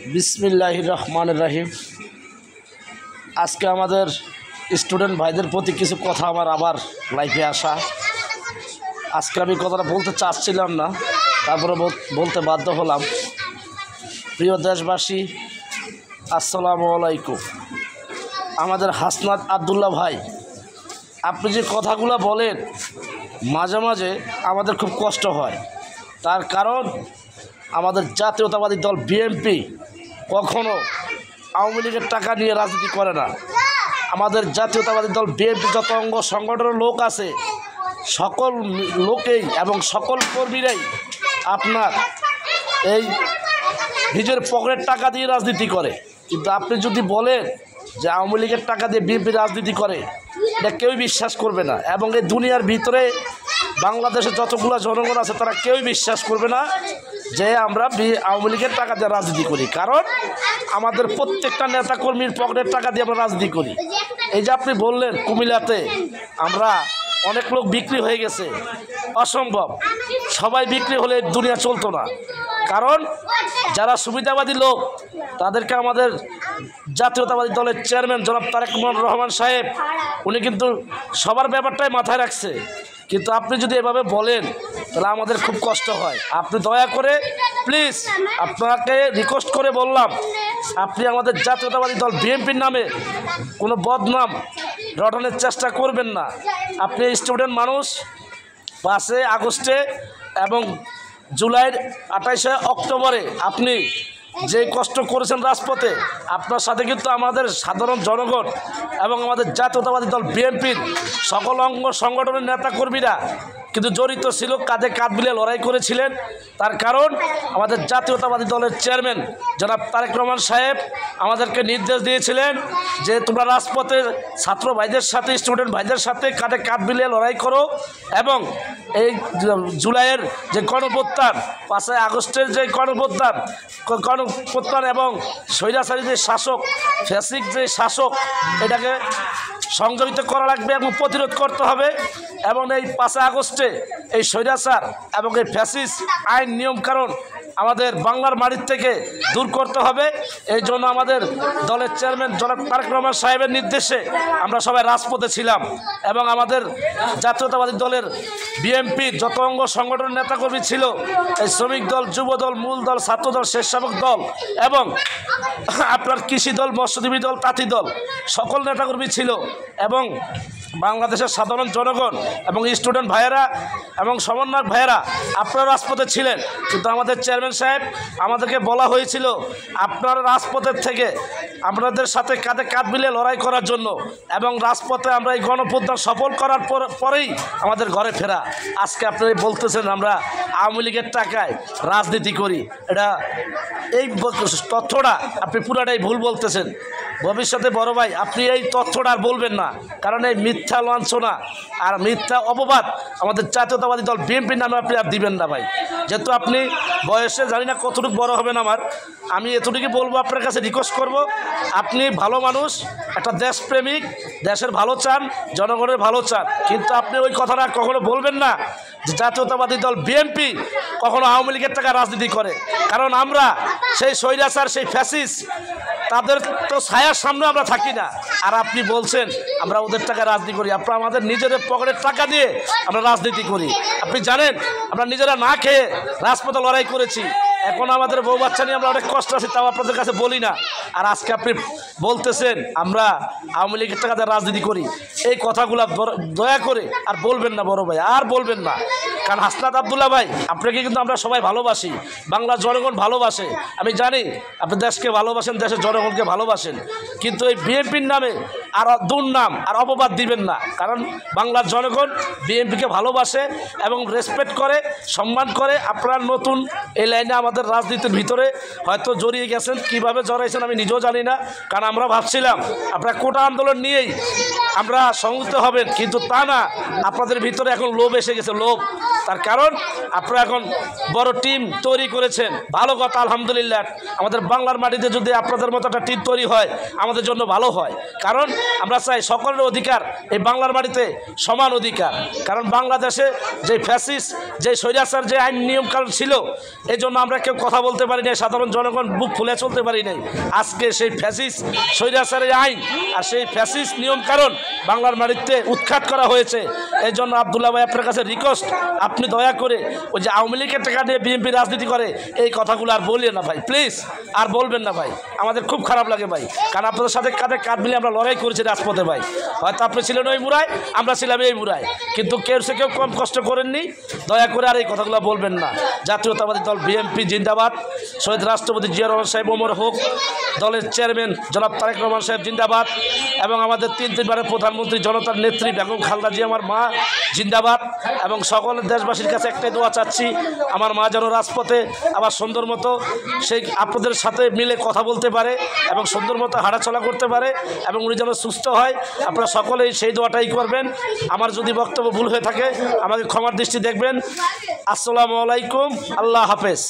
बिस्मिल्लाहिर रहमानिर रहीम। आज के हमारे स्टूडेंट भाईদের প্রতি কিছু কথা আমার আবার লাইভে আসা। আজকে আমি কথাটা বলতে চাচ্ছিলাম না, তারপরে বলতে বাধ্য হলাম। প্রিয় দেশবাসী, আসসালামু আলাইকুম। আমাদের হাসনাত আব্দুল্লাহ ভাই, আপনি যে কথাগুলো বলেন মাঝে মাঝে আমাদের খুব কষ্ট হয়। তার কারণ আমাদের জাতীয়তাবাদী দল বিএনপি কখনো আওয়ামী লীগের টাকা নিয়ে রাজনীতি করে না। আমাদের জাতীয়তাবাদী দল বিএনপি যত অঙ্গ সংগঠনের লোক আছে, সকল লোকেই এবং সকল কর্মীরাই আপনার এই নিজের পকেটের টাকা দিয়ে রাজনীতি করে। কিন্তু আপনি যদি বলেন যে আওয়ামী লীগের টাকা দিয়ে বিএনপি রাজনীতি করে, এটা কেউই বিশ্বাস করবে না। এবং এই দুনিয়ার ভিতরে বাংলাদেশের যতগুলো জনগণ আছে তারা কেউই বিশ্বাস করবে না যে আমরা আওয়ামী লীগের টাকা দিয়ে রাজনীতি করি। কারণ আমাদের প্রত্যেকটা নেতাকর্মীর পকেটের টাকা দিয়ে আমরা রাজনীতি করি। এই যে আপনি বললেন কুমিল্লাতে আমরা অনেক লোক বিক্রি হয়ে গেছে, অসম্ভব। সবাই বিক্রি হলে দুনিয়া চলতো না। কারণ যারা সুবিধাবাদী লোক তাদেরকে আমাদের জাতীয়তাবাদী দলের চেয়ারম্যান জনাব তারেক রহমান সাহেব উনি কিন্তু সবার ব্যাপারটাই মাথায় রাখছে। কিন্তু আপনি যদি এভাবে বলেন তাহলে আমাদের খুব কষ্ট হয়। আপনি দয়া করে প্লিজ, আপনাকে রিকোয়েস্ট করে বললাম, আপনি আমাদের জাতীয়তাবাদী দল বিএনপির নামে কোনো বদনাম রটনের চেষ্টা করবেন না। আপনি স্টুডেন্ট মানুষ, 5 আগস্টে এবং জুলাইয়ের 28 অক্টোবরে আপনি যে কষ্ট করেছেন রাজপথে, আপনার সাথে কিন্তু আমাদের সাধারণ জনগণ এবং আমাদের জাতীয়তাবাদী দল বিএনপির সকল অঙ্গ সংগঠনের নেতাকর্মীরা কিন্তু জড়িত ছিল, কাঁধে কাঁধ মিলিয়ে লড়াই করেছিলেন। তার কারণ আমাদের জাতীয়তাবাদী দলের চেয়ারম্যান জনাব তারেক রহমান সাহেব আমাদেরকে নির্দেশ দিয়েছিলেন যে তোমরা রাজপথে ছাত্র ভাইদের সাথে, স্টুডেন্ট ভাইদের সাথে কাঁধে কাঁধ মিলিয়ে লড়াই করো। এবং এই জুলাইয়ের যে গণপ্রত্যান, 5 আগস্টের যে গণপ্রত্যান এবং স্বৈরাচারী যে শাসক, ফ্যাসিক যে শাসক, এটাকে সংযমিত করা লাগবে এবং প্রতিরোধ করতে হবে। এবং এই 5 আগস্টে এই স্বৈরাচার এবং এই ফ্যাসিস্ট আইন নিয়মকানুন আমাদের বাংলার মাটির থেকে দূর করতে হবে। এই জন্য আমাদের দলের চেয়ারম্যান জনাব তারেক রহমান সাহেবের নির্দেশে আমরা সবাই রাজপথে ছিলাম। এবং আমাদের জাতীয়তাবাদী দলের বিএনপির যত অঙ্গ সংগঠনের নেতাকর্মী ছিল, এই শ্রমিক দল, যুব দল, মূল দল, ছাত্র দল, স্বেচ্ছাসেবক দল এবং আপনার কৃষি দল, মৎস্যজীবী দল, তাঁতি দল, সকল নেতাকর্মী ছিল। এবং বাংলাদেশের সাধারণ জনগণ এবং স্টুডেন্ট ভাইয়েরা এবং সমন্বয়ক ভাইয়েরা আপনারা রাজপথে ছিলেন। কিন্তু আমাদের চেয়ারম্যান সাহেব আমাদেরকে বলা হয়েছিল আপনারা রাজপথের থেকে আপনাদের সাথে কাঁধে কাঁধ মিলিয়ে লড়াই করার জন্য, এবং রাজপথে আমরা এই গণপ্রত্যান সফল করার পরেই আমাদের ঘরে ফেরা। আজকে আপনারা বলতেছেন আমরা আওয়ামী লীগের টাকায় রাজনীতি করি, এটা এই তথ্যটা আপনি পুরাটাই ভুল বলতেছেন। ভবিষ্যতে বড় ভাই আপনি এই তথ্যটা আর বলবেন না, কারণ এই মিথ্যা লাঞ্ছনা আর মিথ্যা অপবাদ আমাদের জাতীয়তাবাদী দল বিএনপির নামে আপনি আর দিবেন না ভাই। যেহেতু আপনি বয়সে জানি না কতটুকু বড় হবেন আমি এতটুকু বলবো, আপনার কাছে রিকোয়েস্ট করব, আপনি ভালো মানুষ, একটা দেশপ্রেমিক, দেশের ভালো চান, জনগণের ভালো চান, কিন্তু আপনি ওই কথাটা কখনো বলবেন না যে জাতীয়তাবাদী দল বিএনপি কখনো আওয়ামী লীগের টাকা রাজনীতি করে। কারণ আমরা সেই স্বৈরাচার, সেই ফ্যাসিস্ট, তাদের তো ছায়ার সামনে আমরা থাকি না। আর আপনি বলছেন আমরা ওদের টাকা রাজনীতি করি। আপনারা আমাদের নিজেদের পকেটের টাকা দিয়ে আমরা রাজনীতি করি। আপনি জানেন আমরা নিজেরা না খেয়ে রাজপথে লড়াই করেছি। এখন আমাদের বউ বাচ্চা নিয়ে আমরা অনেক কষ্ট আছি, তাও আপনাদের কাছে বলি না। আর আজকে আপনি বলতেছেন আমরা আওয়ামী লীগের টাকা দিয়ে রাজনীতি করি। এই কথাগুলো দয়া করে আর বলবেন না বড় ভাই, আর বলবেন না। কারণ হাসনাত আব্দুল্লাহ ভাই, আপনাকে কিন্তু আমরা সবাই ভালোবাসি, বাংলার জনগণ ভালোবাসে। আমি জানি আপনি দেশকে ভালোবাসেন, দেশের জনগণকে ভালোবাসেন। কিন্তু এই বিএনপির নামে আর দুর্নাম আর অপবাদ দিবেন না। কারণ বাংলার জনগণ বিএনপিকে ভালোবাসে এবং রেসপেক্ট করে, সম্মান করে। আপনারা নতুন এই লাইনে আমাদের রাজনীতির ভিতরে হয়তো জড়িয়ে গেছেন, কিভাবে জড়াইছেন আমি নিজেও জানি না। কারণ আমরা ভাবছিলাম আপনারা কোটা আন্দোলন নিয়েই আমরা সংযুক্ত হবেন, কিন্তু তা না। আপনাদের ভিতরে এখন লোভ এসে গেছে, লোভ। তার কারণ আপনারা এখন বড় টিম তৈরি করেছেন, ভালো কথা, আলহামদুলিল্লাহ। আমাদের বাংলার মাটিতে যদি আপনাদের মতো একটা টিম তৈরি হয় আমাদের জন্য ভালো হয়। কারণ আমরা চাই সকলের অধিকার এই বাংলার বাড়িতে সমান অধিকার। কারণ বাংলাদেশে যে ফ্যাসিস্ট, যে স্বৈরাচার, যে আইন নিয়মকানুন ছিল, এই জন্য আমরা কেউ কথা বলতে পারি নাই, সাধারণ জনগণ বুক ফুলে চলতে পারি নাই। আজকে সেই ফ্যাসিস্ট স্বৈরাচারের আইন আর সেই ফ্যাসিস্ট নিয়মকানুন বাংলার বাড়িতে উৎখাত করা হয়েছে। এই জন্য আব্দুল্লাহ ভাই আপনার কাছে রিকোয়েস্ট, আপনি দয়া করে ওই যে আওয়ামী লীগের টাকা নিয়ে বিএনপি রাজনীতি করে এই কথাগুলো আর বলিয়ে না ভাই, প্লিজ আর বলবেন না ভাই, আমাদের খুব খারাপ লাগে ভাই। কারণ আপনাদের সাথে কাঁধে কাঁধ মিলে আমরা লড়াই করেছি রাজপথে ভাই। হয়তো আপনি ছিলেন ওই মুরায়, আমরা ছিলাম এই মুরায়, কিন্তু কেউ সে কেউ কম কষ্ট করেননি। দয়া করে আর এই কথাগুলো বলবেন না। জাতীয়তাবাদী দল বিএনপি জিন্দাবাদ, শহীদ রাষ্ট্রপতি জিয়া রহমান সাহেব ওমর হোক, দলের চেয়ারম্যান জনাব তারেক রহমান সাহেব জিন্দাবাদ, এবং আমাদের তিনবারের প্রধানমন্ত্রী জনতার নেত্রী বেগম খালেদা জিয়া আমার মা জিন্দাবাদ। এবং সকল দেশবাসীর কাছে একটাই দোয়া চাচ্ছি, আমার মা যেন রাজপথে আবার সুন্দর মতো সেই আপনাদের সাথে মিলে কথা বলতে পারে এবং সুন্দর মতো হাঁটাচলা করতে পারে এবং উনি যেন সুস্থ হয়। আপনারা সকলেই সেই দোয়াটাই করবেন। আমার যদি বক্তব্য ভুল হয়ে থাকে আমাকে ক্ষমার দৃষ্টি দেখবেন। আসসালামু আলাইকুম, আল্লাহ হাফেজ।